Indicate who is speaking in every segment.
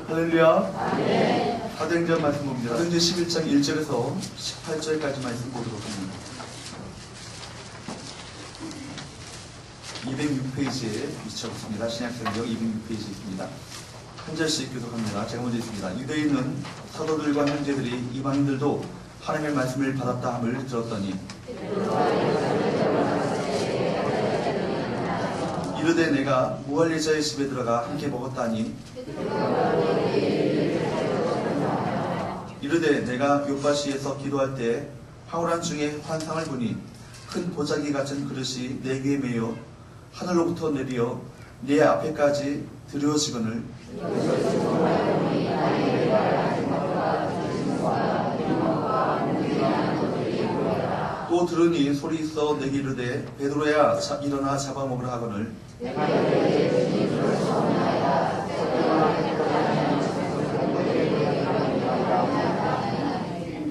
Speaker 1: 할렐루야. 사도행전 말씀 봅니다. 사도행전 11장 1절에서 18절까지 말씀 보도록 합니다. 206페이지에 비춰있습니다. 신약성경 206페이지에 있습니다. 한 절씩 교독합니다. 제가 먼저 있습니다. 유대인은 사도들과 형제들이 이방인들도 하나님의 말씀을 받았다 함을 들었더니 이르되 내가 무할례자의 집에 들어가 함께 먹었다니 이르되 내가 요파시에서 기도할 때 황홀한 중에 환상을 보니 큰 보자기 같은 그릇이 네 개에 매여 하늘로부터 내려 내 앞에까지 들여지거늘 또 들으니 소리 있어 내게 이르되 베드로야 일어나 잡아먹으라 하거늘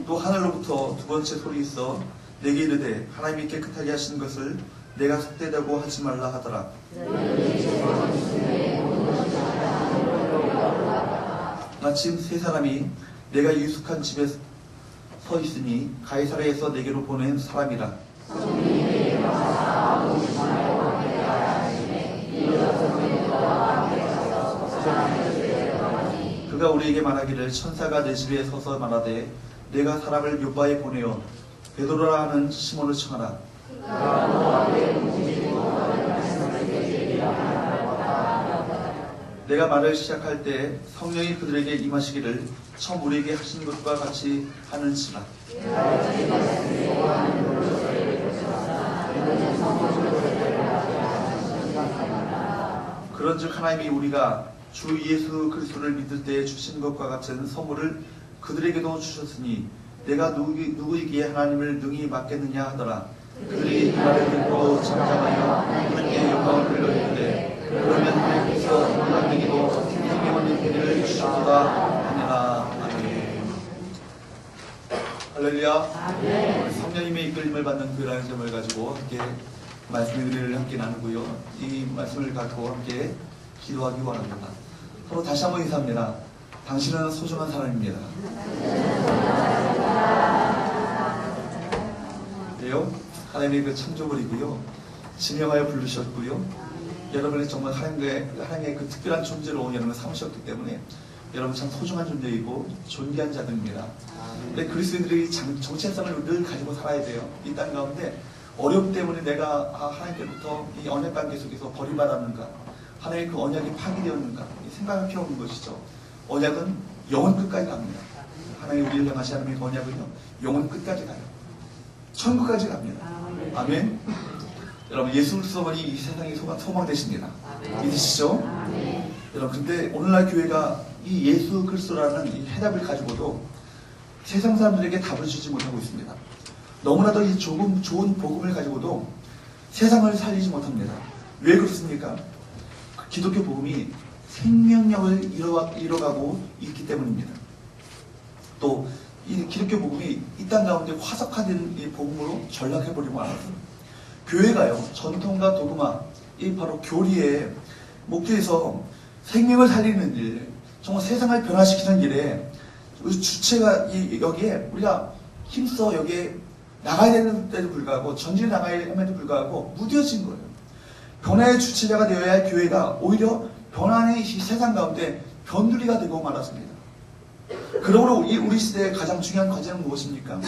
Speaker 1: 또 하늘로부터 두 번째 소리 있어 내게 이르되 하나님이 깨끗하게 하신 것을 내가 속되다고 하지 말라 하더라. 마침 세 사람이 내가 유숙한 집에 서 있으니 가이사랴에서 내게로 보낸 사람이라. 그가 우리에게 말하기를 천사가 내 집에 서서 말하되 내가 사람을 요바에 보내어 베드로라 하는 시몬을 청하라. 내가 말을 시작할 때 성령이 그들에게 임하시기를 처음 우리에게 하신 것과 같이 하는지라. 그런즉 하나님이 우리가 주 예수 그리스도를 믿을 때 주신 것과 같은 선물을 그들에게도 주셨으니 내가 누구에게 하나님을 능히 맡겠느냐 하더라. 그들이 이 말을 듣고 잠잠하여 하나님께 영광을 돌려드리되 그러면 하나님께서 인간에게도 생명 얻는 계기를 주시도다 하니라. 아멘. 할렐루야. 성령님의 이끌림을 받는 교회라는 점을 가지고 함께 말씀의 의뢰를 함께 나누고요. 이 말씀을 갖고 함께 기도하기 원합니다. 서로 다시 한번 인사합니다. 당신은 소중한 사람입니다. 그래요? 하나님의 그 창조물이고요. 지명하여 부르셨고요. 여러분이 정말 하나님의 그 특별한 존재로 여러분을 삼으셨기 때문에 여러분 참 소중한 존재이고 존귀한 자들입니다. 근데 그리스도인들이 정체성을 늘 가지고 살아야 돼요. 이 땅 가운데 어려움 때문에 내가 하나님께로부터 이 언약 관계 속에서 버림받았는가, 하나님의 그 언약이 파기되었는가 생각할 필요 없는 것이죠. 언약은 영원 끝까지 갑니다. 하나님 우리를 향하신 하나님의 언약은요 영원 끝까지 가요. 천국까지 갑니다. 아멘. 여러분 예수 그리스도만이 이 세상의 소망 되십니다. 믿으시죠? 여러분 근데 오늘날 교회가 이 예수 그리스도라는 이 해답을 가지고도 세상 사람들에게 답을 주지 못하고 있습니다. 너무나도 이 좋은 복음을 가지고도 세상을 살리지 못합니다. 왜 그렇습니까? 기독교 복음이 생명력을 잃어가고 있기 때문입니다. 또 이 기독교 복음이 이 땅 가운데 화석화된 이 복음으로 전락해버리고 말았습니다. 교회가요 전통과 도그마 이 바로 교리의 목표에서 생명을 살리는 일, 정말 세상을 변화시키는 일에 주체가 여기에 우리가 힘써 여기에 나가야 되는데도 불구하고 전진에 나가야 함에도 불구하고 무뎌진 거예요. 변화의 주체자가 되어야 할 교회가 오히려 변화의 이 세상 가운데 변두리가 되고 말았습니다. 그러므로 우리 시대의 가장 중요한 과제는 무엇입니까?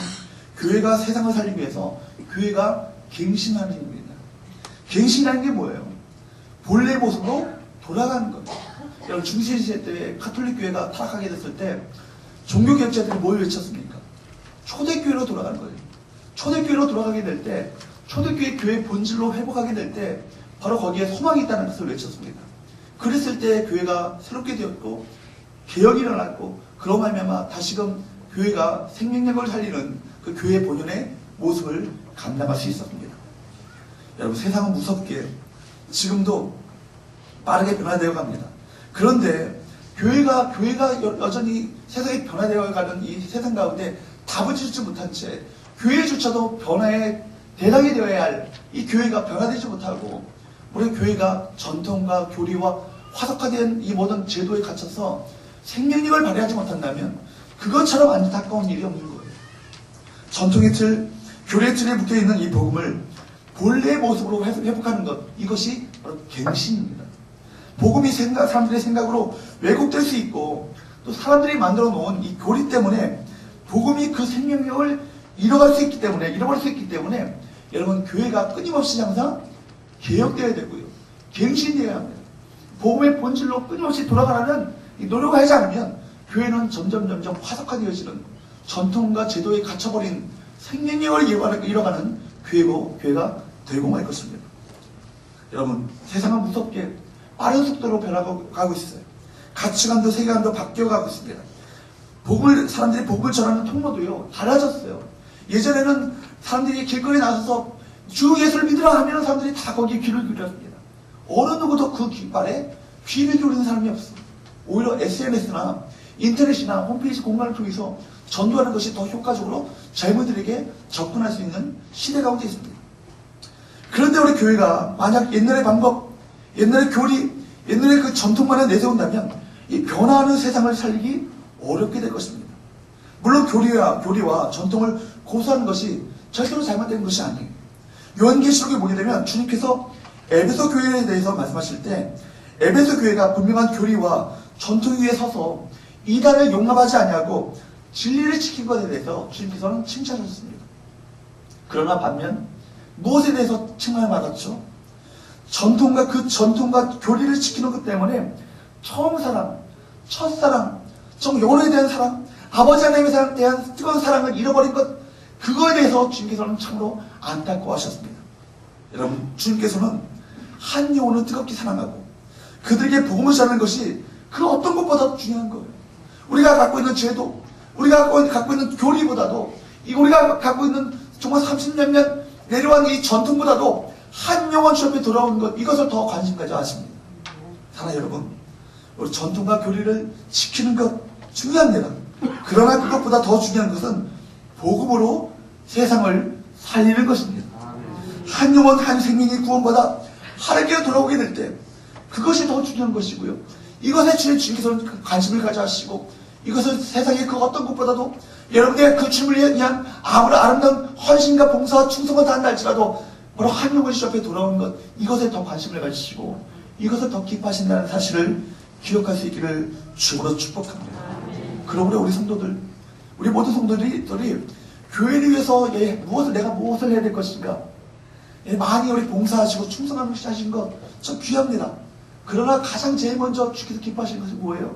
Speaker 1: 교회가 세상을 살리기 위해서 교회가 갱신하는 일입니다. 갱신이라는 게 뭐예요? 본래 모습으로 돌아가는 거예요. 여러분 중세시대 때 가톨릭 교회가 타락하게 됐을 때 종교개혁자들이 뭘 외쳤습니까? 초대교회로 돌아가는 거예요. 초대교회로 돌아가게 될 때 초대교회 교회의 본질로 회복하게 될 때 바로 거기에 소망이 있다는 것을 외쳤습니다. 그랬을 때 교회가 새롭게 되었고 개혁이 일어났고 그로 말미암아 다시금 교회가 생명력을 살리는 그 교회의 본연의 모습을 감당할 수 있었습니다. 여러분 세상은 무섭게 지금도 빠르게 변화되어 갑니다. 그런데 교회가 여전히 세상이 변화되어 가는 이 세상 가운데 답을 주지 못한 채 교회조차도 변화의 대상이 되어야 할 이 교회가 변화되지 못하고 우리 교회가 전통과 교리와 화석화된 이 모든 제도에 갇혀서 생명력을 발휘하지 못한다면 그것처럼 안타까운 일이 없는 거예요. 전통의 틀, 교리의 틀에 묶여있는 이 복음을 본래의 모습으로 회복하는 것, 이것이 바로 갱신입니다. 복음이 사람들의 생각으로 왜곡될 수 있고 또 사람들이 만들어 놓은 이 교리 때문에 복음이 그 생명력을 잃어버릴 수 있기 때문에 여러분, 교회가 끊임없이 항상 개혁되어야 되고요, 갱신되어야 합니다. 복음의 본질로 끊임없이 돌아가라는 이 노력을 하지 않으면 교회는 점점 화석화되어지는, 전통과 제도에 갇혀버린 생명력을 잃어가는 교회가 되고 말 것입니다. 여러분, 세상은 무섭게 빠른 속도로 변화가고 있어요. 가치관도 세계관도 바뀌어가고 있습니다. 사람들이 복음을 전하는 통로도요, 달라졌어요. 예전에는 사람들이 길거리에 나서서 주 예수를 믿으라 하면 사람들이 다 거기에 귀를 기울였습니다. 어느 누구도 그 말에 귀를 기울이는 사람이 없어요. 오히려 SNS나 인터넷이나 홈페이지 공간을 통해서 전도하는 것이 더 효과적으로 젊은이들에게 접근할 수 있는 시대 가운데 있습니다. 그런데 우리 교회가 만약 옛날의 방법, 옛날의 교리, 옛날의 그 전통만을 내세운다면 이 변화하는 세상을 살리기 어렵게 될 것입니다. 물론 교리와 전통을 고수하는 것이 절대로 잘못된 것이 아니에요. 요한계시록에 보게 되면 주님께서 에베소 교회에 대해서 말씀하실 때 에베소 교회가 분명한 교리와 전통 위에 서서 이단을 용납하지 아니하고 진리를 지킨 것에 대해서 주님께서는 칭찬하셨습니다. 그러나 반면 무엇에 대해서 칭찬을 받았죠? 전통과 교리를 지키는 것 때문에 처음 사랑, 첫사랑, 영혼에 대한 사랑, 아버지 하나님에 대한 뜨거운 사랑을 잃어버린 것, 그거에 대해서 주님께서는 참으로 안타까워하셨습니다. 여러분, 주님께서는 한 영혼을 뜨겁게 사랑하고 그들에게 복음을 전하는 것이 그 어떤 것보다 중요한 거예요. 우리가 갖고 있는 제도, 우리가 갖고 있는 교리보다도, 우리가 갖고 있는 정말 30몇 년 내려온 이 전통보다도 한 영혼 주 앞에 돌아오는 것, 이것을 더 관심 가져 하십니다. 사랑하는 여러분, 우리 전통과 교리를 지키는 것 중요합니다. 그러나 그것보다 더 중요한 것은 복음으로 세상을 살리는 것입니다. 한 영혼 한 생명이 구원받아 하나님께로 돌아오게 될 때 그것이 더 중요한 것이고요. 이것에 주님께서는 관심을 가져 하시고, 이것을 세상의 그 어떤 것보다도 여러분의 그 주님을 위한 아무런 아름다운 헌신과 봉사와 충성을 다한다 할지라도 바로 한 영혼이 주 앞에 돌아오는 것, 이것에 더 관심을 가지시고 이것을 더 기뻐하신다는 사실을 기억할 수 있기를 주로 축복합니다. 그러므로 우리 성도들, 우리 모든 성도들이 교회를 위해서 내가 무엇을 해야 될 것인가, 많이 우리 봉사하시고 충성하신 것 참 귀합니다. 그러나 가장 제일 먼저 주께서 기뻐하시는 것은 뭐예요?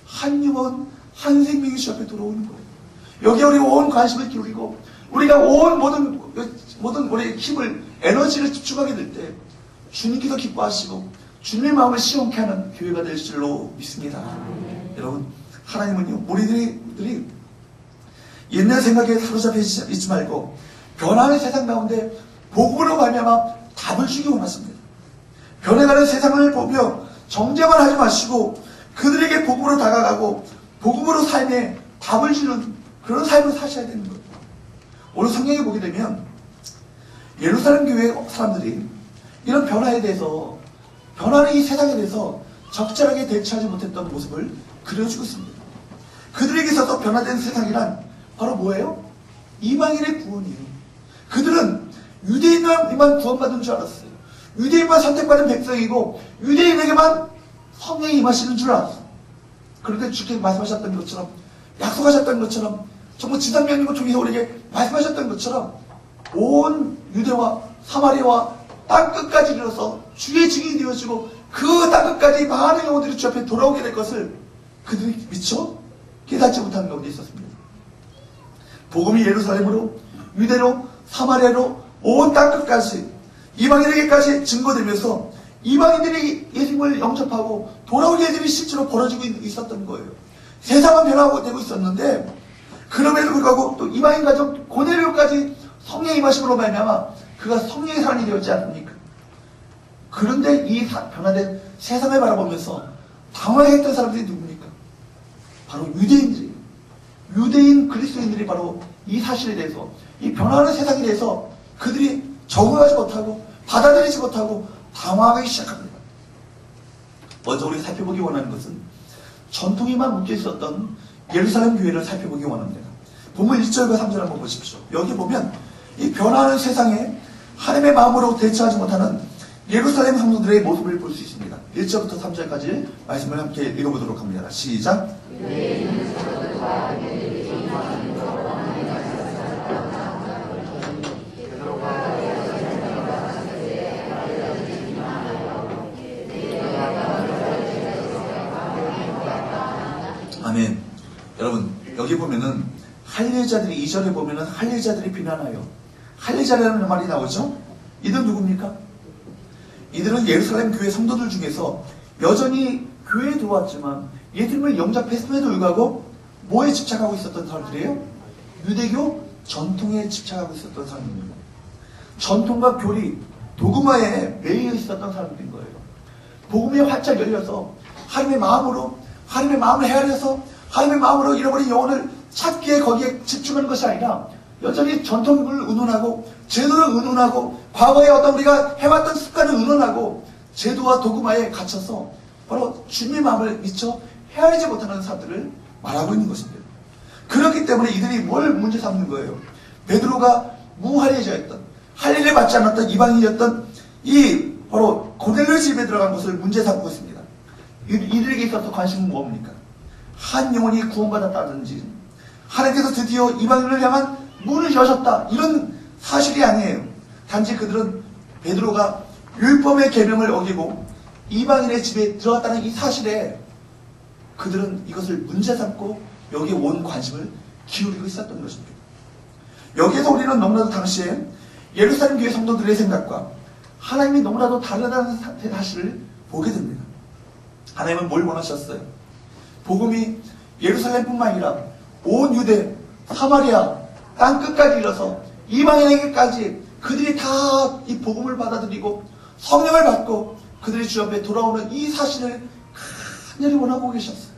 Speaker 1: 한 영혼 한 생명이 주 앞에 돌아오는 거예요. 여기에 우리 온 관심을 기울이고 우리가 온 모든 우리의 힘을, 에너지를 집중하게 될 때 주님께서 기뻐하시고 주님의 마음을 시원케 하는 교회가 될 줄로 믿습니다. 여러분, 하나님은요, 우리들이 옛날 생각에 사로잡혀 있지 말고 변화하는 세상 가운데 복음으로 말미암아 답을 주기 원하십니다. 변해가는 세상을 보며 정죄만 하지 마시고 그들에게 복음으로 다가가고 복음으로 삶에 답을 주는 그런 삶을 사셔야 되는 거예요. 오늘 성경에 보게 되면 예루살렘 교회 사람들이 이런 변화에 대해서, 변화하는 이 세상에 대해서 적절하게 대처하지 못했던 모습을 그려주고 있습니다. 그들에게 있어서 변화된 세상이란 바로 뭐예요? 이방인의 구원이에요. 그들은 유대인만 구원받은 줄 알았어요. 유대인만 선택받은 백성이고 유대인에게만 성령이 임하시는 줄 알았어요. 그런데 주께서 말씀하셨던 것처럼, 약속하셨던 것처럼, 정말 지상명령을 통해서 우리에게 말씀하셨던 것처럼 온 유대와 사마리아와 땅끝까지 이르러서 주의 증인이 되어지고 그 땅끝까지 많은 영혼들이 주 앞에 돌아오게 될 것을 그들이 미처 깨닫지 못하는 가운데 있었습니다. 복음이 예루살렘으로, 유대로, 사마리아로 온 땅끝까지 이방인에게까지 증거되면서 이방인들이 예수님을 영접하고 돌아오게 되는 실제로 벌어지고 있었던 거예요. 세상은 변화하고 되고 있었는데 그럼에도 불구하고 또 이방인 가정 고넬료까지 성령의 임하심으로 말미암아 그가 성령의 사람이 되었지 않습니까? 그런데 이 변화된 세상을 바라보면서 당황했던 사람들이 누굽니까? 바로 유대인들이에요. 유대인 그리스도인들이 바로 이 사실에 대해서, 이 변화하는 세상에 대해서 그들이 적응하지 못하고 받아들이지 못하고 당황하기 시작합니다. 먼저 우리가 살펴보기 원하는 것은 전통에만 묶여 있었던 예루살렘 교회를 살펴보기 원합니다. 본문 1절과 3절 한번 보십시오. 여기 보면 이 변화하는 세상에 하나님의 마음으로 대처하지 못하는 예루살렘 성도들의 모습을 볼 수 있습니다. 1절부터 3절까지 말씀을 함께 읽어보도록 합니다. 시작. 아멘. 여러분 여기 보면은 할례자들이 2절에 보면은 할례자들이 비난하여 할례자라는 말이 나오죠. 이들은 누굽니까? 이들은 예루살렘 교회 성도들 중에서 여전히 교회에 들어왔지만 예수님을 영접했음에도 불구하고 뭐에 집착하고 있었던 사람들이에요? 유대교 전통에 집착하고 있었던 사람입니다. 전통과 교리, 도그마에 매여 있었던 사람들인 거예요. 복음이 활짝 열려서 하나님의 마음으로 하나님의 마음을 헤아려서 하나님의 마음으로 잃어버린 영혼을 찾기에 거기에 집중하는 것이 아니라 여전히 전통을 의논하고 제도를 의논하고 과거에 어떤 우리가 해왔던 습관을 의논하고 제도와 도그마에 갇혀서 바로 주님의 마음을 미처 헤아리지 못하는 사람들을 말하고 있는 것입니다. 그렇기 때문에 이들이 뭘 문제 삼는 거예요? 베드로가 무할례자였던 할례를 받지 않았던 이방인이었던 이 바로 고넬료 집에 들어간 것을 문제 삼고 있습니다. 이들에게 있어서 관심은 뭡니까? 한 영혼이 구원받았다든지 하나님께서 드디어 이방인을 향한 문을 여셨다 이런 사실이 아니에요. 단지 그들은 베드로가 율법의 계명을 어기고 이방인의 집에 들어갔다는 이 사실에 그들은 이것을 문제 삼고 여기에 온 관심을 기울이고 있었던 것입니다. 여기에서 우리는 너무나도 당시에 예루살렘 교회 성도들의 생각과 하나님이 너무나도 다르다는 사실을 보게 됩니다. 하나님은 뭘 원하셨어요? 복음이 예루살렘뿐만 아니라 온 유대, 사마리아, 땅 끝까지 이뤄서 이방인에게까지 그들이 다 이 복음을 받아들이고 성령을 받고 그들이 주 앞에 돌아오는 이 사실을 간절히 원하고 계셨어요.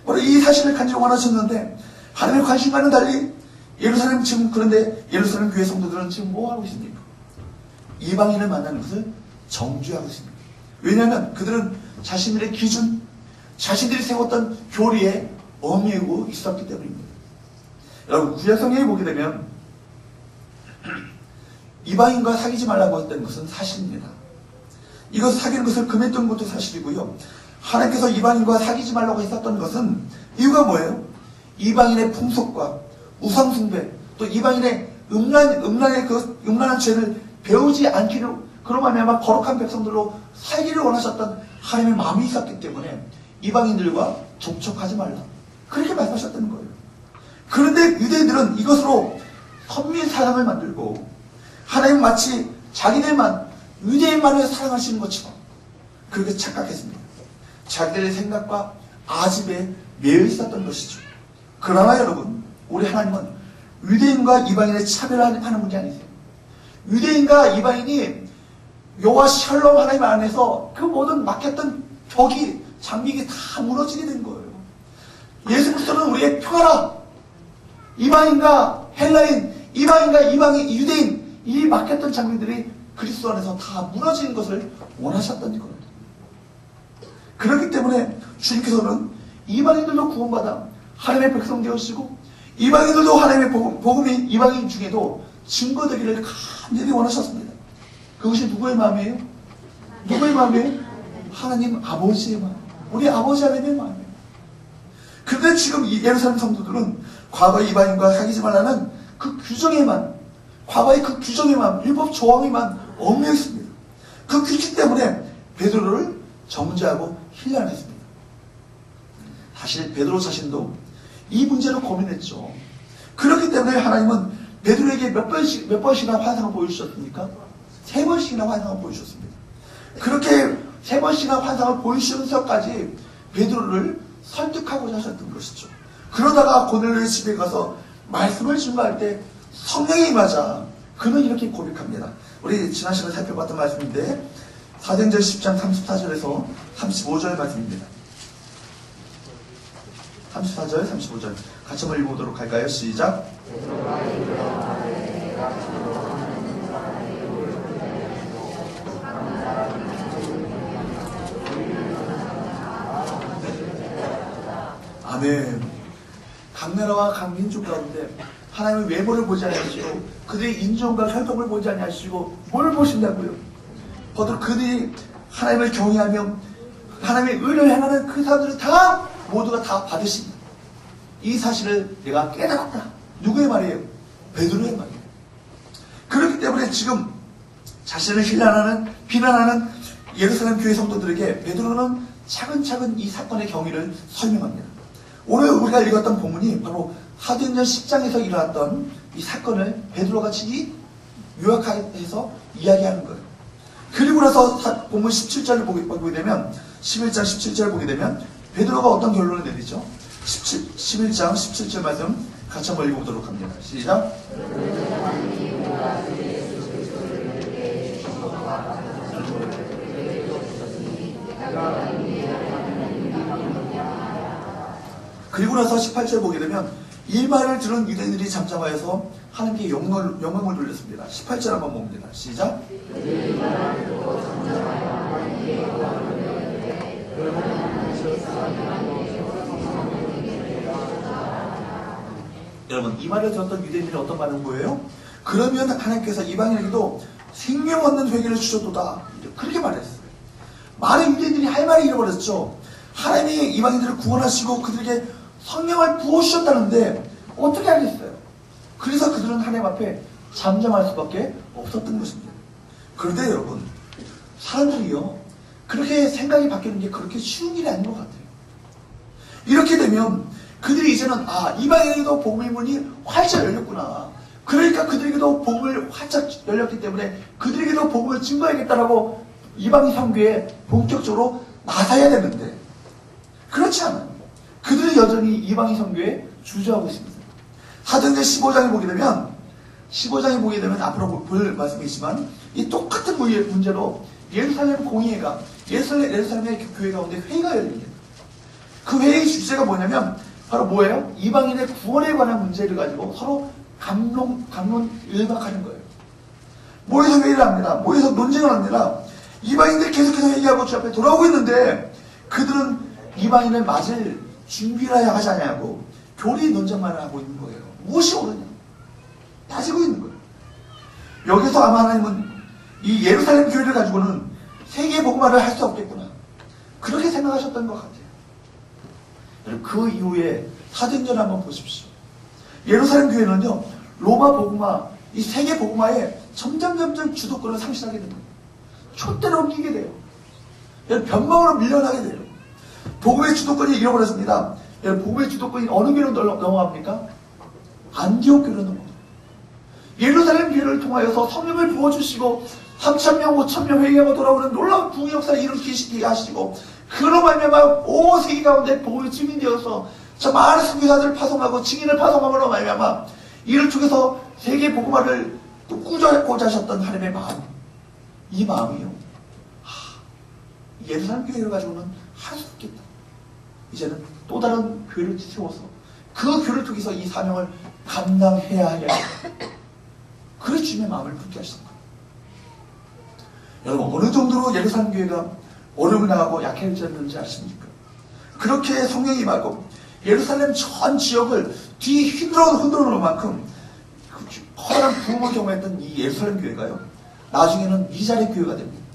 Speaker 1: 바로 이 사실을 간절히 원하셨는데 하나님의 관심과는 달리 예루살렘 지금 그런데 예루살렘 교회 성도들은 지금 뭐 하고 있습니까? 이방인을 만나는 것을 정죄하고 있습니다. 왜냐하면 그들은 자신들의 기준, 자신들이 세웠던 교리에 얽매이고 있었기 때문입니다. 여러분 구약 성경에 보게 되면 이방인과 사귀지 말라고 했던 것은 사실입니다. 이것을 사귀는 것을 금했던 것도 사실이고요. 하나님께서 이방인과 사귀지 말라고 했었던 것은 이유가 뭐예요? 이방인의 풍속과 우상숭배 또 이방인의 음란한 죄를 배우지 않기로 그로 말미암아 거룩한 백성들로 살기를 원하셨던 하나님의 마음이 있었기 때문에 이방인들과 접촉하지 말라 그렇게 말씀하셨다는 거예요. 그런데 유대인들은 이것으로 선민 사상을 만들고 하나님 마치 자기들만 유대인만을 사랑하시는 것처럼 그렇게 착각했습니다. 자기들의 생각과 아집에 매여 있었던 것이죠. 그러나 여러분 우리 하나님은 유대인과 이방인의 차별하는 분이 아니세요. 유대인과 이방인이 여호와 샬롬 하나님 안에서 그 모든 막혔던 벽이 장벽이 다 무너지게 된 거예요. 예수 그리스도는 우리의 평화라. 이방인과 헬라인, 이방인과 이방인, 유대인 이 막혔던 장벽들이 그리스도 안에서 다 무너지는 것을 원하셨던 거예요. 그렇기 때문에 주님께서는 이방인들도 구원받아 하나님의 백성 되어주시고 이방인들도 하나님의 복음이 이방인 중에도 증거되기를 간절히 원하셨습니다. 그것이 누구의 마음이에요? 누구의 마음이에요? 하나님 아버지의 마음. 우리 아버지 하나님의 마음이에요. 그런데 지금 이 예루살렘 성도들은 과거 이방인과 사귀지 말라는 그 규정에만 과거의 그 규정에만 율법 조항에만 얽매여 있습니다. 그 규칙 때문에 베드로를 정죄하고 힐난했습니다. 사실 베드로 자신도 이 문제로 고민했죠. 그렇기 때문에 하나님은 베드로에게 몇 번씩이나 환상을 보여주셨습니까? 3번씩이나 환상을 보여주셨습니다. 그렇게 3번씩이나 환상을 보여주시면서까지 베드로를 설득하고자 하셨던 것이죠. 그러다가 고넬료의 집에 가서 말씀을 증거할 때 성령이 임하자 그는 이렇게 고백합니다. 우리 지난 시간에 살펴봤던 말씀인데 사도행전 10장 34절에서 35절 말씀입니다. 34절, 35절 같이 한번 읽어보도록 할까요? 시작. 아멘. 각 나라와 각 민족 가운데 하나님의 외모를 보지 아니하시고 그들의 인종과 혈통을 보지 아니하시고 뭘 보신다고요? 바로 그들이 하나님을 경외하며 하나님의 의를 행하는 그 사람들은 다 모두가 다 받으신다. 이 사실을 내가 깨달았다. 누구의 말이에요? 베드로의 말이에요. 그렇기 때문에 지금 자신을 비난하는 예루살렘 교회 성도들에게 베드로는 차근차근 이 사건의 경위를 설명합니다. 오늘 우리가 읽었던 본문이 바로 사도행전 10장에서 일어났던 이 사건을 베드로가 요약해서 이야기하는 거예요. 그리고 나서 본문 17절을 보게 되면 11장 17절을 보게 되면 베드로가 어떤 결론을 내리죠? 11장 17절 말씀 같이 한번 읽어보도록 합니다. 시작. 그리고 나서 18절 보게 되면 이 말을 들은 유대인들이 잠잠하여서 하나님께 영광을 돌렸습니다. 18절 한번 봅니다. 시작. 여러분, 이 말을 들었던 유대인들이 어떤 반응을 보여요? 그러면 하나님께서 이방인에게도 생명 얻는 회개를 주셨도다. 그렇게 말했어요. 많은 유대인들이 할 말을 잃어버렸죠. 하나님이 이방인들을 구원하시고 그들에게 성령을 부어주셨다는데 어떻게 하겠어요? 그래서 그들은 하나님 앞에 잠잠할 수밖에 없었던 것입니다. 그런데 여러분, 사람들이요, 그렇게 생각이 바뀌는 게 그렇게 쉬운 일이 아닌 것 같아요. 이렇게 되면 그들이 이제는 이방인에게도 복음의 문이 활짝 열렸구나. 그러니까 그들에게도 복음을 활짝 열렸기 때문에 그들에게도 복음을 증거하겠다라고 이방인 선교에 본격적으로 나서야 되는데 그렇지 않아요. 그들은 여전히 이방인 선교에 주저하고 있습니다. 사도행전 15장에 보게 되면 앞으로 볼 말씀이 있지만 이 똑같은 문제로 예루살렘 공의회가 예루살렘의 교회 가운데 회의가 열립니다. 그 회의의 주제가 뭐냐면 바로 뭐예요? 이방인의 구원에 관한 문제를 가지고 서로 일박하는 거예요. 모여서 회의를 합니다. 모여서 논쟁을 합니다. 이방인들이 계속해서 회의하고 주 앞에 돌아오고 있는데 그들은 이방인을 맞을 준비를 하지 않냐고 교리 논쟁만 하고 있는 거예요. 무엇이 옳으냐? 따지고 있는 거예요. 여기서 아마 하나님은 이 예루살렘 교회를 가지고는 세계 복음화를 할 수 없겠구나. 그렇게 생각하셨던 것 같아요. 그 이후에 사도행전을 한번 보십시오. 예루살렘 교회는요, 로마 복음화, 이 세계 복음화에 점점 주도권을 상실하게 됩니다. 촛대로 옮기게 돼요. 변방으로 밀려나게 돼요. 복음의 주도권이 잃어버렸습니다. 복음의 주도권이 어느 교회로 넘어갑니까? 안디옥 교회로 넘어갑니다. 예루살렘 교회를 통하여서 성령을 부어주시고 3,000명, 5,000명 회개하고 돌아오는 놀라운 부흥 역사를 일으키시게 하시고 그로 말미암아 온 세계 가운데 복음의 증인되어서 저 많은 선교사들을 파송하고 증인을 파송함으로 말미암아 이를 통해서 세계 복음화를 꾸짖고자 하셨던 하나님의 마음, 이 마음이요, 예루살렘 교회를 가지고는 할 수 없겠다. 이제는 또 다른 교회를 세워서 그 교회를 통해서 이 사명을 감당해야 하겠다. 그래서 주님의 마음을 품게 하셨던 거예요. 여러분, 어느 정도로 예루살렘 교회가 어려움을 당하고 약해졌는지 아십니까? 그렇게 성령이 임하고 예루살렘 전 지역을 뒤 흔들어 놓을 만큼 커다란 부흥을 경험했던 이 예루살렘 교회가요, 나중에는 미자립 교회가 됩니다.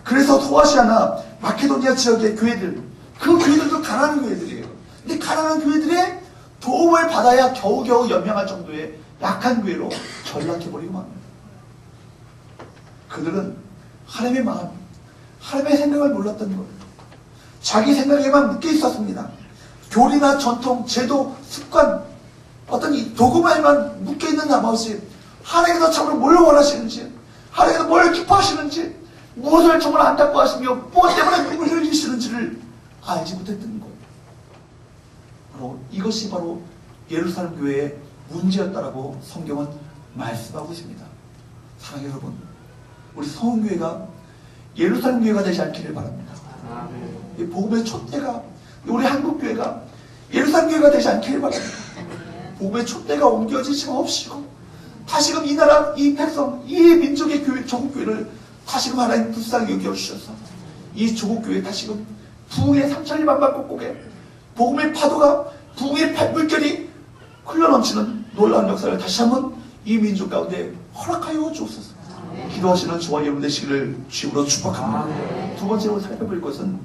Speaker 1: 그래서 소아시아나 마케도니아 지역의 교회들, 그 교회들도 가난한 교회들이에요. 근데 가난한 교회들의 도움을 받아야 겨우겨우 연명할 정도의 약한 교회로 전락해버리고 맙니다. 그들은 하나님의 마음, 하나님의 생각을 몰랐던 거예요. 자기 생각에만 묶여 있었습니다. 교리나 전통, 제도, 습관, 어떤 이 도구만에만 묶여있는 나머지 하나님께서 참으로 뭘 원하시는지, 하나님께서 뭘 기뻐하시는지, 무엇을 정말 안타까워하시며 무엇 때문에 눈물 흘리시는지를 알지 못했던 거예요. 바로 이것이 바로 예루살렘 교회의 문제였다라고 성경은 말씀하고 있습니다. 사랑하는 여러분, 우리 서원교회가 예루살렘 교회가 되지 않기를 바랍니다. 이 복음의 촛대가, 우리 한국교회가 예루살렘 교회가 되지 않기를 바랍니다. 복음의 촛대가 옮겨지지 없이고 다시금 이 나라, 이 백성, 이 민족의 교회, 조국교회를 다시금 하나님 불쌍히 여겨주셔서 이 조국교회 다시금 부흥의 3,200만 곡곡에 복음의 파도가, 부흥의 물결이 흘러넘치는 놀라운 역사를 다시 한번 이 민족 가운데 허락하여 주옵소서. 기도하시는 저와 여러분 되시기를 주님으로 축복합니다. 두 번째로 살펴볼 것은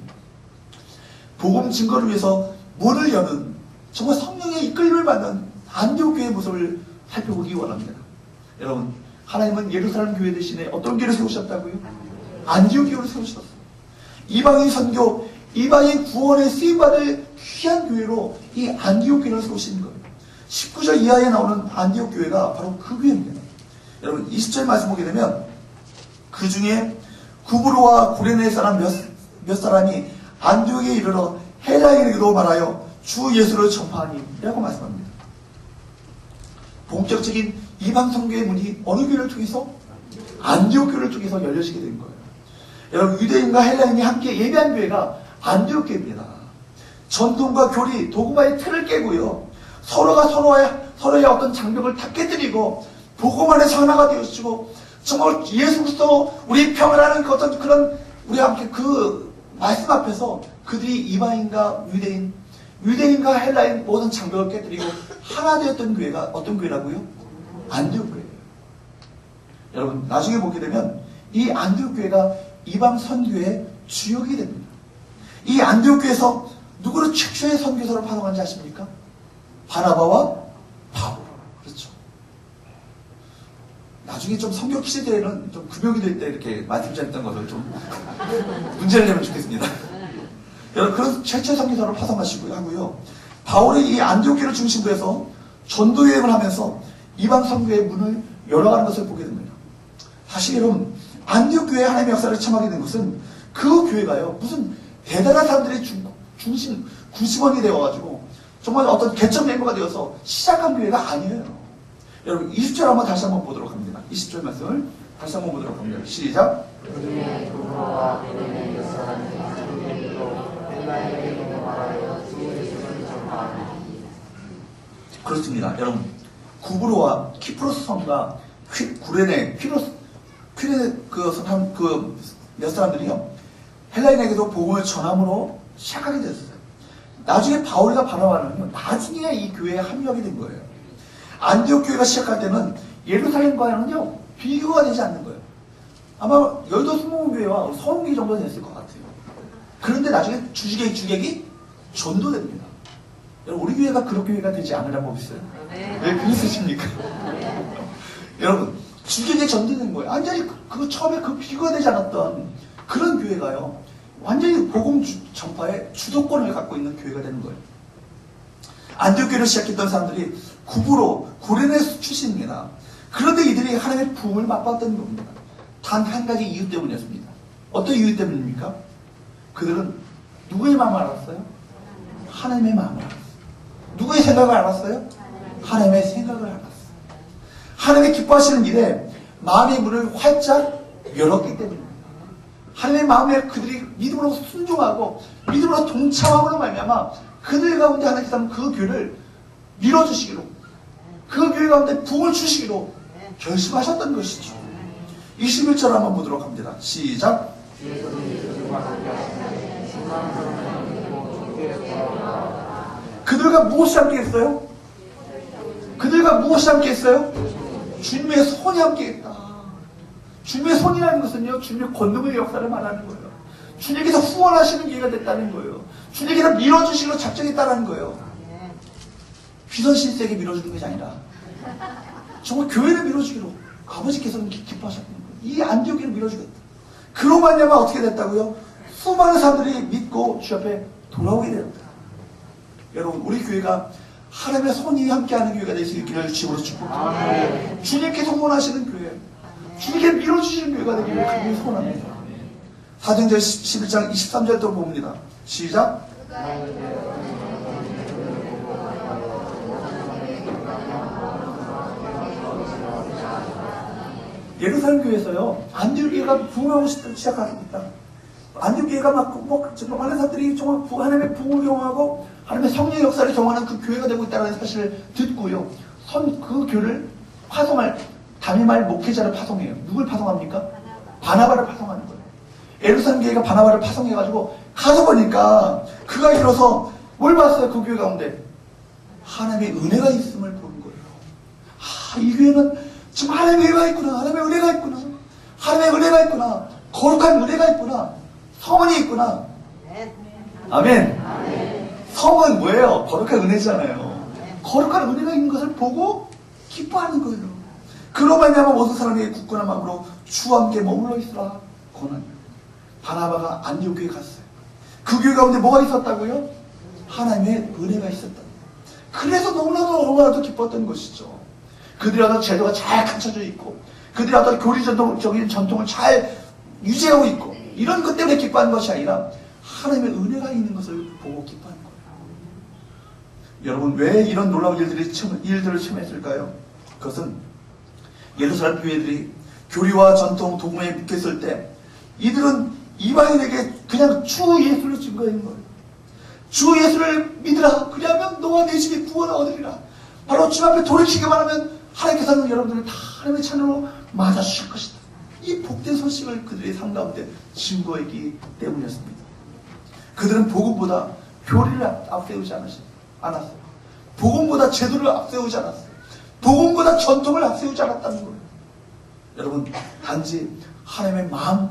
Speaker 1: 복음 증거를 위해서 문을 여는, 정말 성령의 이끌림을 받는 안디옥 교회의 모습을 살펴보기 원합니다. 여러분, 하나님은 예루살렘 교회 대신에 어떤 교회를 세우셨다고요? 안디옥 교회를 세우셨어요. 이방인 선교, 이방인 구원에 쓰임받을 귀한 교회로 이 안디옥 교회를 세우신 거예요. 19절 이하에 나오는 안디옥 교회가 바로 그 교회입니다. 여러분, 20절 말씀 보게 되면 그 중에 구브로와 구레네 사람 몇 사람이 안디옥에 이르러 헬라인에게도 말하여 주 예수를 전파하니 라고 말씀합니다. 본격적인 이방 선교의 문이 어느 교회를 통해서? 안디옥 교회를 통해서 열려지게 된 거예요. 여러분, 유대인과 헬라인이 함께 예배한 교회가 안디옥 교회입니다. 전통과 교리, 도구마의 틀을 깨고요, 서로가 서로의 어떤 장벽을 다 깨뜨리고 복음 안에서 하나가 되어주고, 정말 예수 그리스도 우리 평안하는 그 어떤 그런 우리 함께 그 말씀 앞에서 그들이 이방인과 유대인과 헬라인 모든 장벽을 깨뜨리고 하나 되었던 교회가 어떤 교회라고요? 안디옥 교회예요. 여러분, 나중에 보게 되면 이 안디옥 교회가 이방 선교의 주역이 됩니다. 이 안디옥 교회에서 누구를 최초의 선교사로 파송한지 아십니까? 바나바와 바울. 그렇죠. 나중에 좀 선교 시대에는 좀 금요기 될 때 이렇게 말씀드렸던 것을 좀 문제를 내면 좋겠습니다. 여러분, 그런 최초의 선교사로 파송하시고요 하고요. 바울이 이 안디옥 교회를 중심으로 해서 전도 여행을 하면서 이방 선교의 문을 열어가는 것을 보게 됩니다. 사실 여러분, 안디옥 교회의 하나님의 역사를 참하게 된 것은 그 교회가요, 무슨 대단한 사람들의 구심원이 되어가지고 정말 어떤 개척 멤버가 되어서 시작한 교회가 아니에요. 여러분, 20절 한번 다시 한번 보도록 합니다. 20절 말씀을 다시 한번 보도록 합니다. 시작. 그렇습니다. 여러분, 구브로와 키프로스 성과 구레네, 몇 사람들이요, 헬라인에게도 복음을 전함으로 시작하게 됐어요. 나중에 바울과 바나바는요, 나중에 이 교회에 합류하게 된 거예요. 안디옥 교회가 시작할 때는 예루살렘과는요, 비교가 되지 않는 거예요. 아마 열도 순복음교회와 서운기 정도 됐을 것 같아요. 그런데 나중에 주객이 전도됩니다. 여러분, 우리 교회가 그런 교회가 되지 않으란 법 있어요? 왜 그러십니까? 여러분, 주객에 전도된 거예요. 완전히 처음에 비교가 되지 않았던 그런 교회가요, 완전히 복음 전파의 주도권을 갖고 있는 교회가 되는 거예요. 안디옥 교회를 시작했던 사람들이 구레네 출신입니다. 그런데 이들이 하나님의 부흥을 맛봤던 겁니다. 단 한 가지 이유 때문이었습니다. 어떤 이유 때문입니까? 그들은 누구의 마음을 알았어요? 하나님의 마음을 알았어요. 누구의 생각을 알았어요? 하나님의 생각을 알았어요. 하나님의 기뻐하시는 일에 마음의 문을 활짝 열었기 때문입니다. 하나님의 마음에 그들이 믿음으로 순종하고 믿음으로 동참함으로 말미암아 그들 가운데 하나님께서 그 교회를 밀어주시기로, 그 교회 가운데 부흥을 주시기로 결심하셨던 것이죠. 21절 한번 보도록 합니다. 시작. 그들과 무엇이 함께 했어요? 그들과 무엇이 함께 했어요? 주님의 손이 함께 했다. 주님의 손이라는 것은요, 주님의 권능의 역사를 말하는 거예요. 주님께서 후원하시는 기회가 됐다는 거예요. 주님께서 밀어주시기로 작정했다는 거예요. 휘선신세에게 밀어주는 것이 아니라 정말 교회를 밀어주기로 아버지께서는 기뻐하셨던 거예요. 이 안디옥을 밀어주겠다. 그로 말미암아 어떻게 됐다고요? 수많은 사람들이 믿고 주 앞에 돌아오게 되었다. 여러분, 우리 교회가 하나님의 손이 함께하는 교회가 될 수 있기를 주님으로 축복합니다. 주님께서 후원하시는 교회, 주님께 밀어주시는 교회가 되기를 간절히 소원합니다. 사도행전 11장 23절 또 봅니다. 시작. 예루살렘 교회에서요, 안디옥 교회가 부흥하고 시작합니다. 안디옥 교회가 정말 많은 사람들이 정말 하나님의 부흥을 경험하고 하나님의 성령의 역사를 경험하는 그 교회가 되고 있다는 사실을 듣고요, 그 교회를 파송할 담임할 목회자를 파송해요. 누굴 파송합니까? 바나바를 파송하는 거예요. 예루살렘 교회가 바나바를 파송해가지고 가서 보니까 그가 이뤄서 뭘 봤어요? 그 교회 가운데 하나님의 은혜가 있음을 보는 거예요. 이 교회는 지금 하나님의 은혜가 있구나. 하나님의 은혜가 있구나. 하나님의 은혜가 있구나. 거룩한 은혜가 있구나. 성은이 있구나. 아멘. 성은 뭐예요? 거룩한 은혜잖아요. 거룩한 은혜가 있는 것을 보고 기뻐하는 거예요. 그로 말미암아 모든 사람에게 굳건한 마음으로 주와 함께 머물러 있으라 권하니. 바나바가 안디옥 교회에 갔어요. 그 교회 가운데 뭐가 있었다고요? 하나님의 은혜가 있었다. 그래서 너무나도 기뻤던 것이죠. 그들이 어떤 제도가 잘 갖춰져 있고, 그들이 어떤 교리적인 전통을 잘 유지하고 있고, 이런 것 때문에 기뻐하는 것이 아니라 하나님의 은혜가 있는 것을 보고 기뻐하는 거예요. 여러분, 왜 이런 놀라운 일들을 체험했을까요? 그것은 예루살렘 교회들이 교리와 전통, 도구에 묶였을 때 이들은 이방인에게 그냥 주 예수를 증거하는 거예요. 주 예수를 믿으라. 그리하면 너와 내 집이 구원을 얻으리라. 바로 주 앞에 돌이키기만 하면 하나님께서는 여러분들을 다 하나님의 찬으로 맞아주실 것이다. 이 복된 소식을 그들의 삶 가운데 증거했기 때문이었습니다. 그들은 복음보다 교리를 앞세우지 않았어요. 복음보다 제도를 앞세우지 않았어요. 복음보다 전통을 앞세우지 않았다는 거예요. 여러분, 단지 하나님의 마음,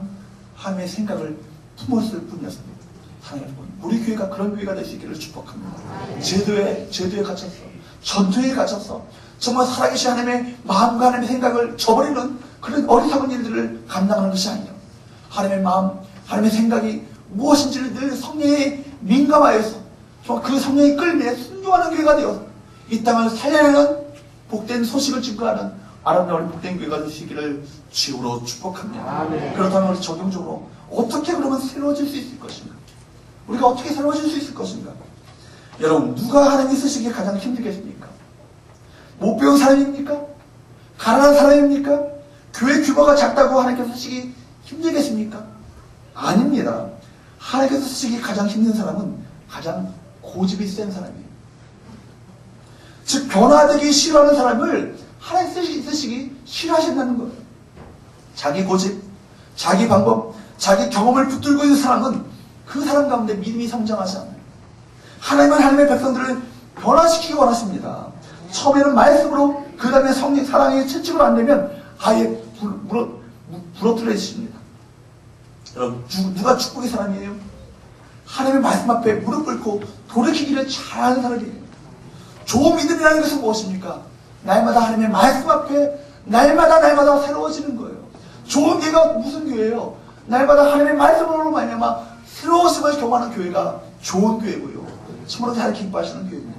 Speaker 1: 하나님의 생각을 품었을 뿐이었습니다. 사랑하는 여러분, 우리 교회가 그런 교회가 될 수 있기를 축복합니다. 제도에 갇혔어. 전통에 갇혔어. 정말 살아계신 하나님의 마음과 하나님의 생각을 저버리는 그런 어리석은 일들을 감당하는 것이 아니에요. 하나님의 마음, 하나님의 생각이 무엇인지를 늘 성령에 민감하여서 정말 그 성령의 끌림에 순종하는 교회가 되어서 이 땅을 살려내는 복된 소식을 증거하는 아름다운 복된 교회가 될 수 있기를 주로 축복합니다. 아멘. 그렇다면 우리 적용적으로 어떻게 그러면 새로워질 수 있을 것인가? 우리가 어떻게 새로워질 수 있을 것인가? 여러분, 누가 하나님이 쓰시기에 가장 힘들겠습니까? 못 배운 사람입니까? 가난한 사람입니까? 교회 규모가 작다고 하나님께서 쓰시기 힘들겠습니까? 아닙니다. 하나님께서 쓰시기 가장 힘든 사람은 가장 고집이 센 사람이에요. 즉, 변화되기 싫어하는 사람을 하나님 쓰시기 싫어하신다는 거예요. 자기 고집, 자기 방법, 자기 경험을 붙들고 있는 사람은 그 사람 가운데 믿음이 성장하지 않아요. 하나님은 하나님의 백성들을 변화시키기 원하십니다. 처음에는 말씀으로, 그 다음에 성령, 사랑의 채찍으로 안 되면 아예 부러뜨려주십니다. 여러분, 누가 축복의 사람이에요? 하나님의 말씀 앞에 무릎 꿇고 돌이키기를 잘하는 사람이에요. 좋은 믿음이라는 것은 무엇입니까? 날마다 하나님의 말씀 앞에 날마다 새로워지는 거예요. 좋은 교회가 무슨 교회예요? 날마다 하나님의 말씀으로 말미암아 새로워짐을 경험하는 교회가 좋은 교회고요. 참으로 잘 기뻐하시는 교회입니다.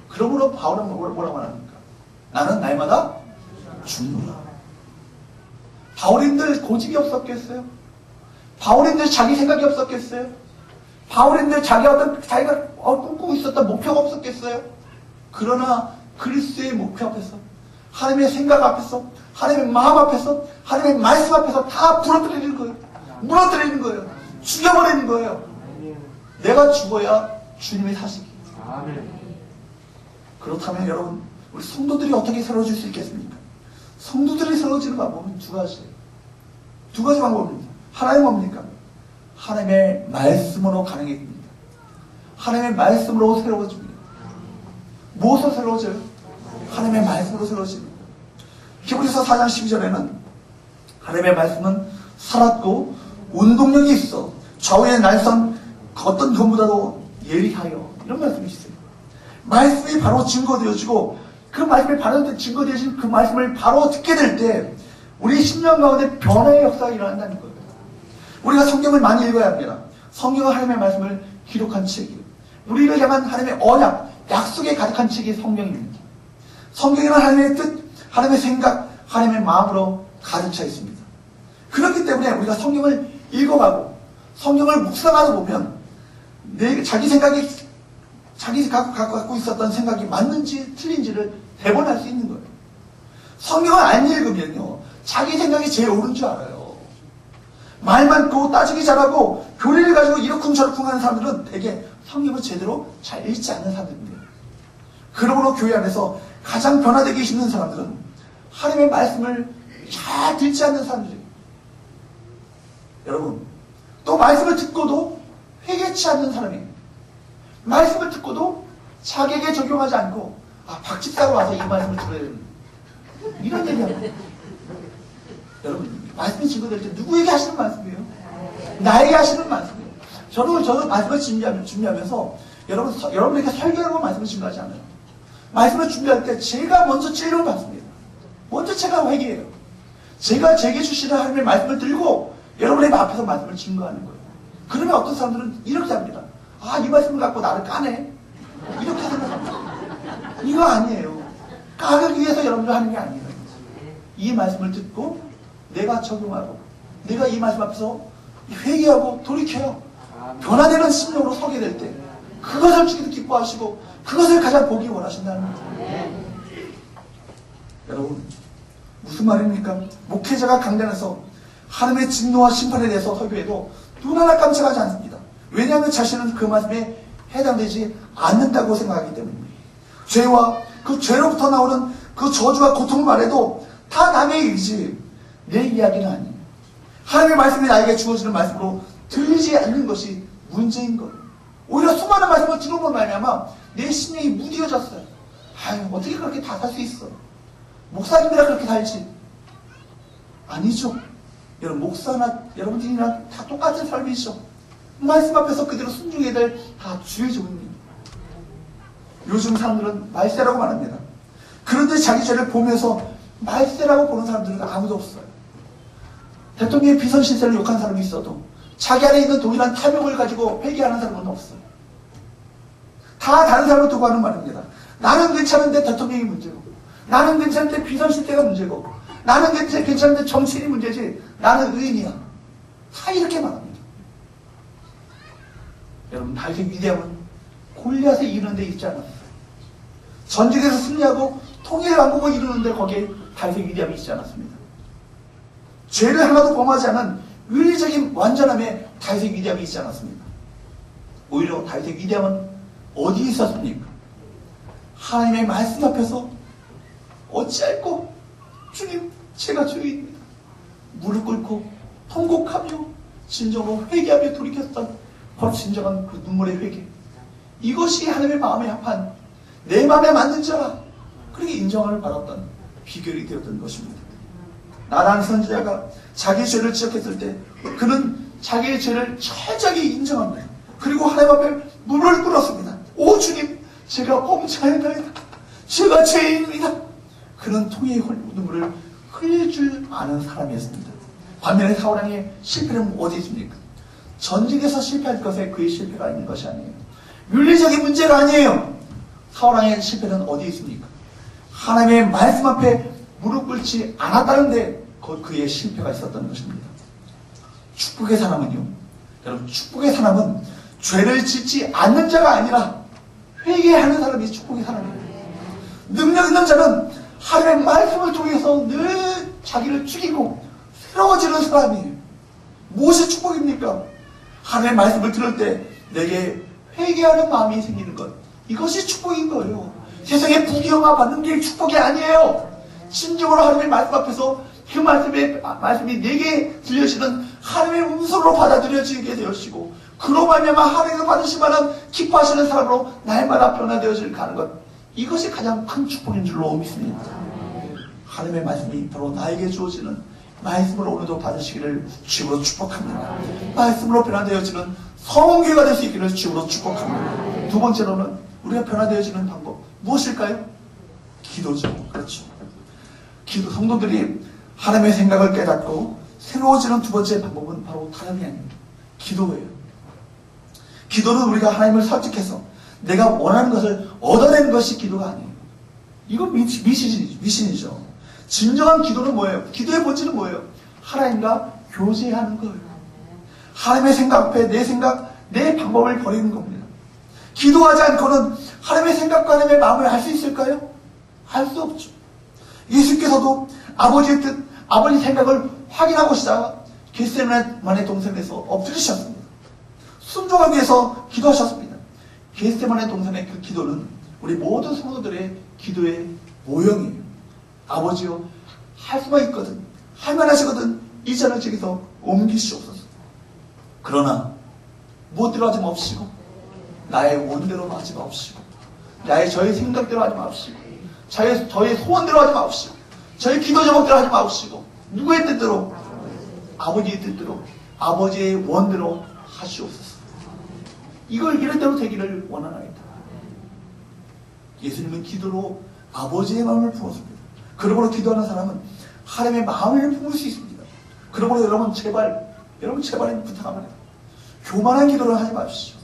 Speaker 1: 그러므로 바울은 뭐라고 합니까? 나는 날마다 죽노라. 바울인들 고집이 없었겠어요? 바울인들 자기 생각이 없었겠어요? 바울인들 자기가 꿈꾸고 있었던 목표가 없었겠어요? 그러나 그리스도의 목표 앞에서, 하나님의 생각 앞에서, 하나님의 마음 앞에서, 하나님의 말씀 앞에서 다 부러뜨리는 거예요. 무너뜨리는 거예요. 죽여버리는 거예요. 내가 죽어야 주님이 사시기. 그렇다면 여러분, 우리 성도들이 어떻게 새로워질 수 있겠습니까? 성도들이 새로워지는 방법은 두 가지 방법입니다. 하나는 뭡니까? 하나님의 말씀으로 가능해집니다. 하나님의 말씀으로 새로워집니다. 무엇으로 새로워져요? 하나님의 말씀으로 새로워집니다. 히브리서 4장 12절에는 하나님의 말씀은 살았고 운동력이 있어 좌우의 날선 어떤 것보다도 예리하여, 이런 말씀이 있어요. 말씀이 바로 증거되어지고 그 말씀이 바로 증거되어진 그 말씀을 바로 듣게 될 때 우리 심령 가운데 변화의 역사가 일어난다는 거예요. 우리가 성경을 많이 읽어야 합니다. 성경은 하나님의 말씀을 기록한 책이에요. 우리를 향한 하나님의 언약, 약속에 가득한 책이 성경입니다. 성경에는 하나님의 뜻, 하나님의 생각, 하나님의 마음으로 가득 차 있습니다. 그렇기 때문에 우리가 성경을 읽어가고 성경을 묵상하다 보면 자기 생각이, 갖고 있었던 생각이 맞는지 틀린지를 대본할 수 있는 거예요. 성경을 안 읽으면요, 자기 생각이 제일 옳은 줄 알아요. 말 많고 따지기 잘하고 교리를 가지고 이러쿵저러쿵 하는 사람들은 되게 성경을 제대로 잘 읽지 않는 사람들입니다. 그러므로 교회 안에서 가장 변화되기 힘든 사람들은 하나님의 말씀을 잘 듣지 않는 사람들이에요. 여러분, 또 말씀을 듣고도 회개치 않는 사람이에요.
Speaker 2: 말씀을 듣고도 자기에게 적용하지 않고 박 집사가 와서 이 말씀을 들어야 되는 이런 얘기합니다. 여러분, 말씀이 증거될 때 누구에게 하시는 말씀이에요? 나에게 하시는 말씀이에요. 저는 말씀을 준비하면서 여러분에게 설교하고 말씀을 준비하지 않아요. 말씀을 준비할 때 제가 먼저 찔림을 받습니다. 먼저 제가 회개해요. 제가 제게 주시는 하나님의 말씀을 들고 여러분의 앞에서 말씀을 증거하는 거예요. 그러면 어떤 사람들은 이렇게 합니다. 이 말씀을 갖고 나를 까네? 이렇게 생각합니다. 이거 아니에요. 까기 위해서 여러분들 하는 게 아니에요. 이 말씀을 듣고 내가 적용하고 내가 이 말씀 앞에서 회개하고 돌이켜요. 변화되는 심령으로 서게 될 때 그것을 주기도 기뻐하시고 그것을 가장 보기 원하신다는 거예요. 여러분, 무슨 말입니까? 목회자가 강단에서 하나님의 진노와 심판에 대해서 설교해도 눈 하나 깜짝하지 않습니다. 왜냐하면 자신은 그 말씀에 해당되지 않는다고 생각하기 때문입니다. 죄와 그 죄로부터 나오는 그 저주와 고통을 말해도 다 남의 일이지 내 이야기는 아니에요. 하나님의 말씀이 나에게 주어지는 말씀으로 들리지 않는 것이 문제인 거예요. 오히려 수많은 말씀을 들어본 말미암아 내 심령이 무뎌졌어요. 어떻게 그렇게 다 살 수 있어? 목사님이라 그렇게 살지? 아니죠. 여러분, 목사나 여러분들이랑 다 똑같은 삶이죠. 말씀 앞에서 그대로 순종해야 될 다 주의 종입니다. 요즘 사람들은 말세라고 말합니다. 그런데 자기 죄를 보면서 말세라고 보는 사람들은 아무도 없어요. 대통령의 비선실세를 욕한 사람이 있어도 자기 안에 있는 동일한 탐욕을 가지고 회개하는 사람은 없어요. 다 다른 사람을 두고 하는 말입니다. 나는 괜찮은데 대통령이 문제고, 나는 괜찮은데 비선실세가 문제고, 나는 괜찮은데 정치인이 문제지, 나는 의인이야. 다 이렇게 말합니다. 여러분, 다윗의 위대함은 골리앗을 이루는 데 있지 않았어요. 전쟁에서 승리하고 통일 왕국을 이루는데 거기에 다윗의 위대함이 있지 않았습니다. 죄를 하나도 범하지 않은 윤리적인 완전함에 다윗의 위대함이 있지 않았습니다. 오히려 다윗의 위대함은 어디에 있었습니까? 하나님의 말씀 앞에서 어찌할꼬 주님, 제가 죄인입니다. 무릎 꿇고 통곡하며 진정으로 회개하며 돌이켰던 바로 진정한 그 눈물의 회개. 이것이 하나님의 마음에 합한 내 마음에 맞는 자라, 그렇게 인정을 받았던 비결이 되었던 것입니다. 나란 선지자가 자기의 죄를 지적했을 때 그는 자기의 죄를 철저하게 인정합니다. 그리고 하나님 앞에 무릎을 꿇었습니다. 오 주님, 제가 범죄하였나이다. 제가 죄인입니다. 그는 통의 눈물을 흘릴 줄 아는 사람이었습니다. 반면에 사울왕의 실패는 어디 있습니까? 전쟁에서 실패할 것에 그의 실패가 있는 것이 아니에요. 윤리적인 문제가 아니에요. 사울왕의 실패는 어디 있습니까? 하나님의 말씀 앞에 무릎 꿇지 않았다는데 그의 실패가 있었던 것입니다. 축복의 사람은요, 여러분, 축복의 사람은 죄를 짓지 않는 자가 아니라 회개하는 사람이 축복의 사람이에요. 능력 있는 자는 하나님의 말씀을 통해서 늘 자기를 죽이고 새로워지는 사람이에요. 무엇이 축복입니까? 하나님의 말씀을 들을 때 내게 회개하는 마음이 생기는 것, 이것이 축복인 거예요. 세상에 부귀영화 받는 게 축복이 아니에요. 진정으로 하나님의 말씀 앞에서 그 말씀이 내게 들려지는 하나님의 음성으로 받아들여지게 되어지고, 그로 말미암아 하나님을 받으실 만한 기뻐하시는 사람으로 날마다 변화되어질 가는 것, 이것이 가장 큰 축복인 줄로 믿습니다. 하나님의 말씀이 바로 나에게 주어지는 말씀으로 오늘도 받으시기를 주로 축복합니다. 말씀으로 변화되어지는 성교가 될 수 있기를 주로 축복합니다. 두 번째로는 우리가 변화되어지는 방법 무엇일까요? 기도죠. 그렇죠. 기도. 성도들이 하나님의 생각을 깨닫고 새로워지는 두 번째 방법은 바로 다름이 아닙니다. 기도예요. 기도는 우리가 하나님을 설득해서 내가 원하는 것을 얻어내는 것이 기도가 아니에요. 이건 미신이죠. 진정한 기도는 뭐예요? 기도의 본질은 뭐예요? 하나님과 교제하는 거예요. 하나님의 생각 앞에 내 생각, 내 방법을 버리는 겁니다. 기도하지 않고는 하나님의 생각과 하나님의 마음을 알 수 있을까요? 알 수 없죠. 예수께서도 아버지의 뜻, 아버지 생각을 확인하고자 겟세마네 동산에서 엎드리셨습니다. 순종하기 위해서 기도하셨습니다. 겟세마네 동산의 그 기도는 우리 모든 성도들의 기도의 모형이에요. 아버지여, 할 수가 있거든, 할만하시거든, 이 잔을 저기서 옮기시옵소서. 그러나 무엇대로 하지 맙시고 나의 원대로 하지 마옵시고, 저의 생각대로 하지 마옵시고, 저의 소원대로 하지 마옵시고, 저의 기도 제목대로 하지 마옵시고, 누구의 뜻대로? 아버지의 뜻대로, 아버지의 원대로 하시옵소서. 이걸 이런 대로 되기를 원하나이다. 예수님은 기도로 아버지의 마음을 품었습니다. 그러므로 기도하는 사람은 하나님의 마음을 품을 수 있습니다. 그러므로 여러분 제발 부탁합니다. 교만한 기도를 하지 마십시오.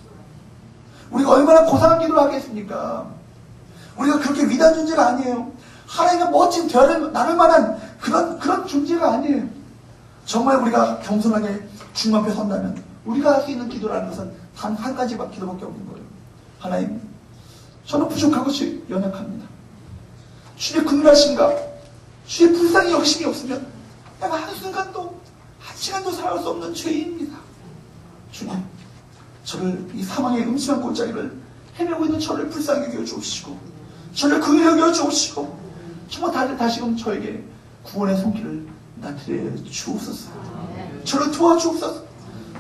Speaker 2: 우리가 얼마나 고상한 기도를 하겠습니까? 우리가 그렇게 위대한 존재가 아니에요. 하나님의 멋진 별을 나눌 만한 그런 존재가 아니에요. 정말 우리가 겸손하게 주님 앞에 선다면 우리가 할 수 있는 기도라는 것은 단 한 가지 기도밖에 없는 거예요. 하나님, 저는 부족하고 연약합니다. 주의 긍휼하심과 주의 불쌍히 여기심이 없으면 내가 한순간도 한 시간도 살아갈 수 없는 죄인입니다. 주님, 저를 이 사망의 음침한 골짜기를 헤매고 있는 저를 불쌍히 여겨 주옵시고, 저를 긍휼히 여겨 주옵시고, 정말 다시금 저에게 구원의 손길을 나타내 주옵소서. 저를 도와주옵소서.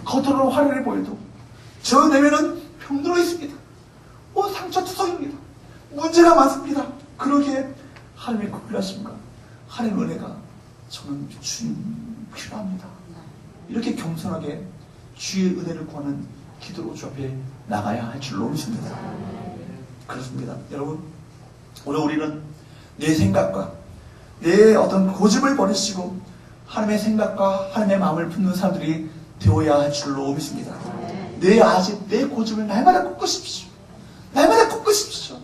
Speaker 2: 겉으로는 화려해 보여도 저 내면은 병들어 있습니다. 상처투성입니다. 문제가 많습니다. 그러기에 하나님의 긍휼하심과 하나님의 은혜가 저는 주님 필요합니다. 이렇게 겸손하게 주의 은혜를 구하는 기도로 주 앞에 나가야 할 줄로 믿습니다. 그렇습니다. 여러분, 오늘 우리는 내 생각과 내 어떤 고집을 버리시고 하나님의 생각과 하나님의 마음을 품는 사람들이 되어야 할 줄로 믿습니다. 내 아집, 내 고집을 날마다 꺾으십시오. 날마다 꺾으십시오.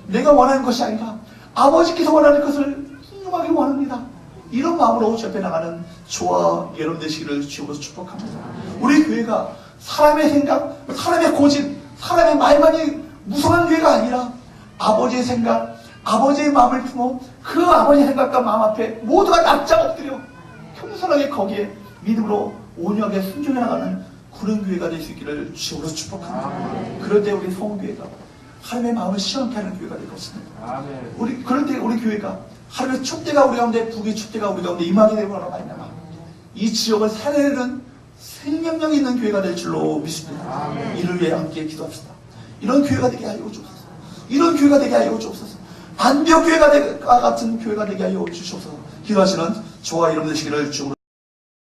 Speaker 2: 내가 원하는 것이 아니라 아버지께서 원하는 것을 순종하기 원합니다. 이런 마음으로 주 앞에 나가는 저와 여러분 되시기를 주님으로 축복합니다. 우리 교회가 사람의 생각, 사람의 고집, 사람의 말만이 무성한 교회가 아니라 아버지의 생각, 아버지의 마음을 품어 그 아버지의 생각과 마음 앞에 모두가 납작 엎드려 겸손하게 거기에 믿음으로 온유하게 순종해 나가는 그런 교회가 될 수 있기를 주님으로 축복합니다. 그럴 때 우리 성교회가 하나님의 마음을 시원케 하는 교회가 될 것입니다. 그럴 때 우리 교회가 하나님의 촛대가 우리 가운데, 북의 촛대가 우리 가운데 임하게 되고 말미암아 이 지역을 살려내는 생명력 있는 교회가 될 줄로 믿습니다. 이를 위해 함께 기도합시다. 이런 교회가 되게 하여 주옵소서. 이런 교회가 되게 하여 주옵소서. 안디옥 교회가 같은 교회가 되게 하여 주옵소서. 기도하시는 저와 여러분 되시기를 주옵소서.